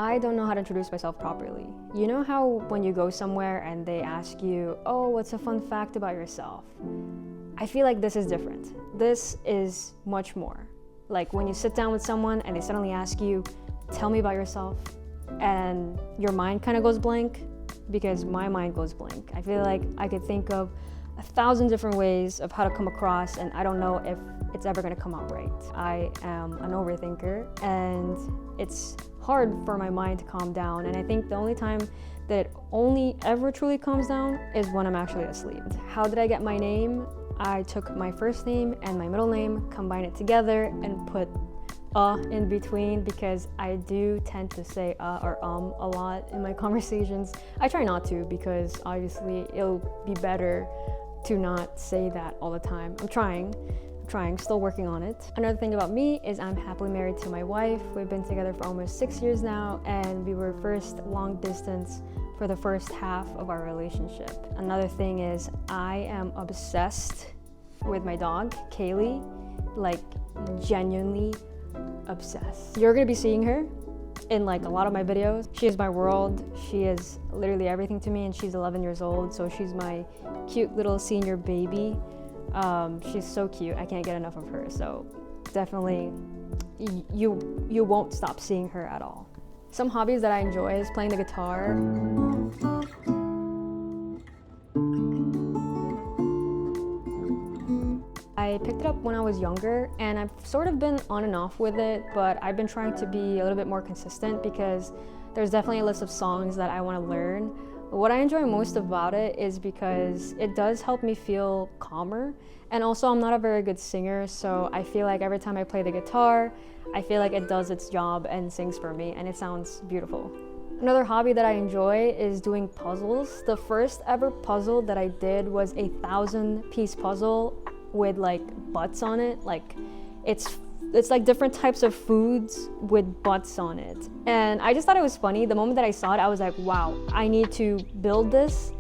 I don't know how to introduce myself properly. You know how when you go somewhere and they ask you, oh, what's a fun fact about yourself? I feel like this is different. This is much more. Like when you sit down with someone and they suddenly ask you, tell me about yourself, and your mind kind of goes blank, because my mind goes blank. I feel like I could think of 1,000 different ways of how to come across, and I don't know if it's ever gonna come out right. I am an overthinker, and it's hard for my mind to calm down, and I think the only time that it only ever truly calms down is when I'm actually asleep. How did I get my name? I took my first name and my middle name, combined it together, and put in between, because I do tend to say or a lot in my conversations. I try not to, because obviously it'll be better to not say that all the time. I'm trying, still working on it. Another thing about me is I'm happily married to my wife. We've been together for almost 6 years now, and we were first long distance for the first half of our relationship. Another thing is I am obsessed with my dog, Kaylee, like genuinely obsessed. You're gonna be seeing her in like a lot of my videos. She is my world. She is literally everything to me, and she's 11 years old, so she's my cute little senior baby. She's so cute. I can't get enough of her. So definitely you won't stop seeing her at all. Some hobbies that I enjoy is playing the guitar. I picked it up when I was younger, and I've sort of been on and off with it, but I've been trying to be a little bit more consistent, because there's definitely a list of songs that I want to learn. But what I enjoy most about it is because it does help me feel calmer, and also I'm not a very good singer, so I feel like every time I play the guitar, I feel like it does its job and sings for me, and it sounds beautiful. Another hobby that I enjoy is doing puzzles. The first ever puzzle that I did was a 1,000-piece puzzle with like butts on it. Like it's like different types of foods with butts on it. And I just thought it was funny. The moment that I saw it, I was like, wow, I need to build this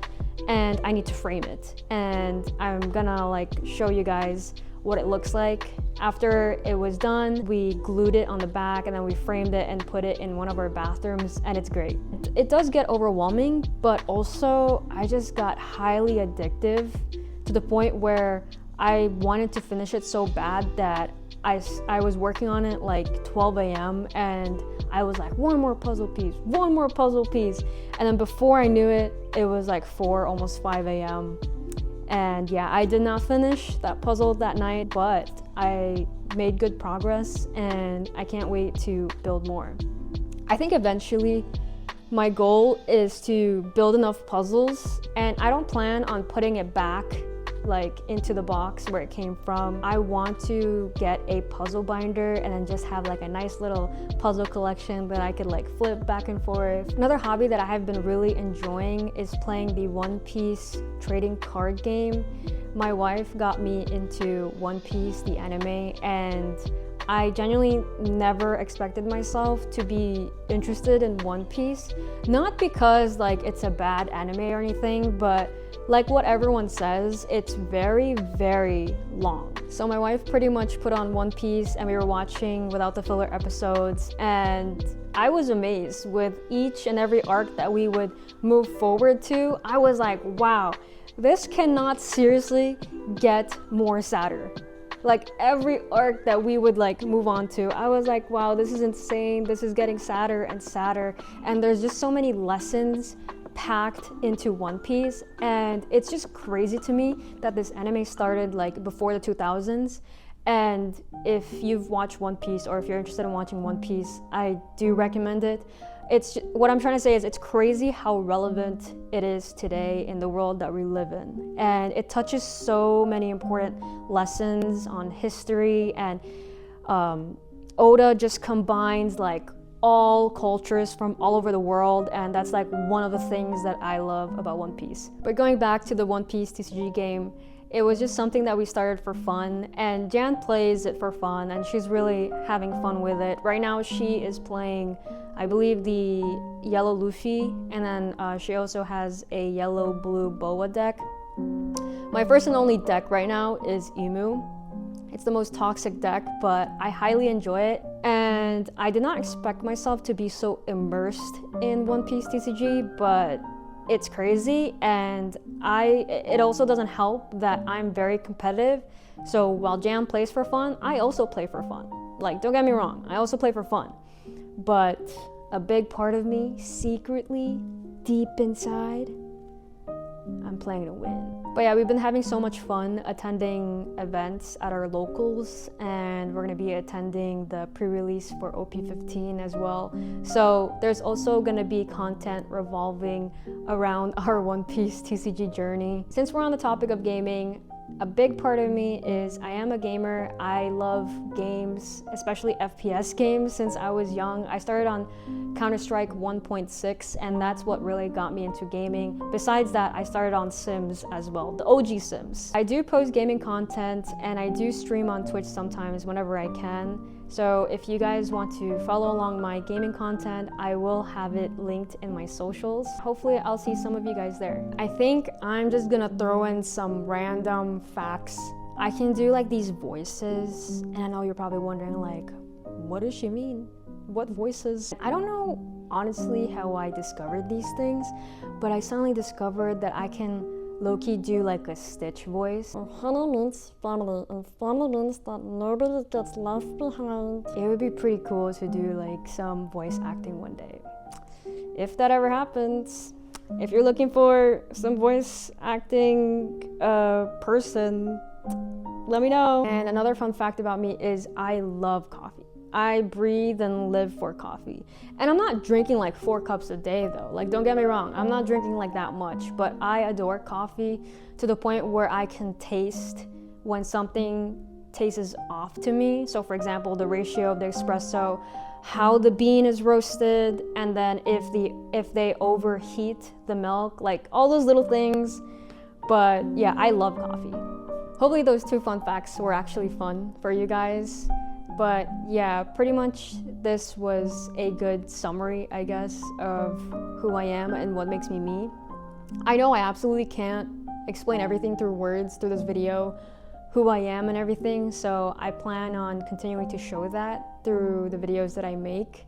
and I need to frame it. And I'm gonna like show you guys what it looks like. After it was done, we glued it on the back, and then we framed it and put it in one of our bathrooms, and it's great. It does get overwhelming, but also I just got highly addictive to the point where I wanted to finish it so bad that I was working on it like 12 a.m. and I was like, one more puzzle piece. And then before I knew it, it was like 4, almost 5 a.m. And yeah, I did not finish that puzzle that night, but I made good progress, and I can't wait to build more. I think eventually my goal is to build enough puzzles, and I don't plan on putting it back like into the box where it came from. I want to get a puzzle binder and then just have like a nice little puzzle collection that I could like flip back and forth. Another hobby that I have been really enjoying is playing the One Piece trading card game. My wife got me into One Piece, the anime, and I genuinely never expected myself to be interested in One Piece. Not because like it's a bad anime or anything, but like what everyone says, it's very, very long. So my wife pretty much put on One Piece, and we were watching without the filler episodes, and I was amazed with each and every arc that we would move forward to. I was like, wow, this cannot seriously get more sadder. Like every arc that we would like move on to, I was like, wow, this is insane. This is getting sadder and sadder. And there's just so many lessons packed into One Piece, and it's just crazy to me that this anime started like before the 2000s. And if you've watched One Piece, or if you're interested in watching One Piece, I do recommend it. What I'm trying to say is it's crazy how relevant it is today in the world that we live in, and it touches so many important lessons on history, and Oda just combines like all cultures from all over the world, and that's like one of the things that I love about One Piece. But going back to the One Piece TCG game, it was just something that we started for fun, and Jan plays it for fun, and she's really having fun with it. Right now she is playing, I believe, the yellow Luffy, and then she also has a yellow-blue Boa deck. My first and only deck right now is Emu. It's the most toxic deck, but I highly enjoy it. And I did not expect myself to be so immersed in One Piece TCG, but it's crazy. And it also doesn't help that I'm very competitive. So while Jam plays for fun, I also play for fun. Like, don't get me wrong, I also play for fun. But a big part of me, secretly, deep inside, I'm playing to win. But yeah, we've been having so much fun attending events at our locals, and we're gonna be attending the pre-release for OP15 as well. So there's also gonna be content revolving around our One Piece TCG journey. Since we're on the topic of gaming, a big part of me is I am a gamer. I love games, especially FPS games, since I was young. I started on Counter-Strike 1.6, and that's what really got me into gaming. Besides that, I started on Sims as well, the OG Sims. I do post gaming content, and I do stream on Twitch sometimes whenever I can. So if you guys want to follow along my gaming content, I will have it linked in my socials. Hopefully I'll see some of you guys there. I think I'm just gonna throw in some random facts. I can do like these voices, and I know you're probably wondering like, what does she mean? What voices? I don't know honestly how I discovered these things, but I suddenly discovered that I can low-key do like a Stitch voice. Honey means family, and family means that nobody gets left behind. It would be pretty cool to do like some voice acting one day. If that ever happens, if you're looking for some voice acting person, let me know. And another fun fact about me is I love coffee. I breathe and live for coffee. And I'm not drinking like 4 cups a day though. Like, don't get me wrong, I'm not drinking like that much, but I adore coffee to the point where I can taste when something tastes off to me. So for example, the ratio of the espresso, how the bean is roasted, and then if they overheat the milk, like all those little things. But yeah, I love coffee. Hopefully those 2 fun facts were actually fun for you guys. But yeah, pretty much this was a good summary, I guess, of who I am and what makes me me. I know I absolutely can't explain everything through words through this video, who I am and everything, so I plan on continuing to show that through the videos that I make.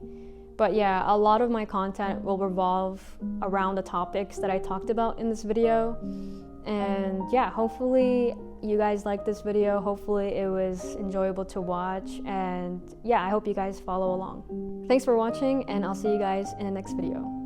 But yeah, a lot of my content will revolve around the topics that I talked about in this video. And yeah, hopefully you guys liked this video. Hopefully it was enjoyable to watch. And yeah, I hope you guys follow along. Thanks for watching, and I'll see you guys in the next video.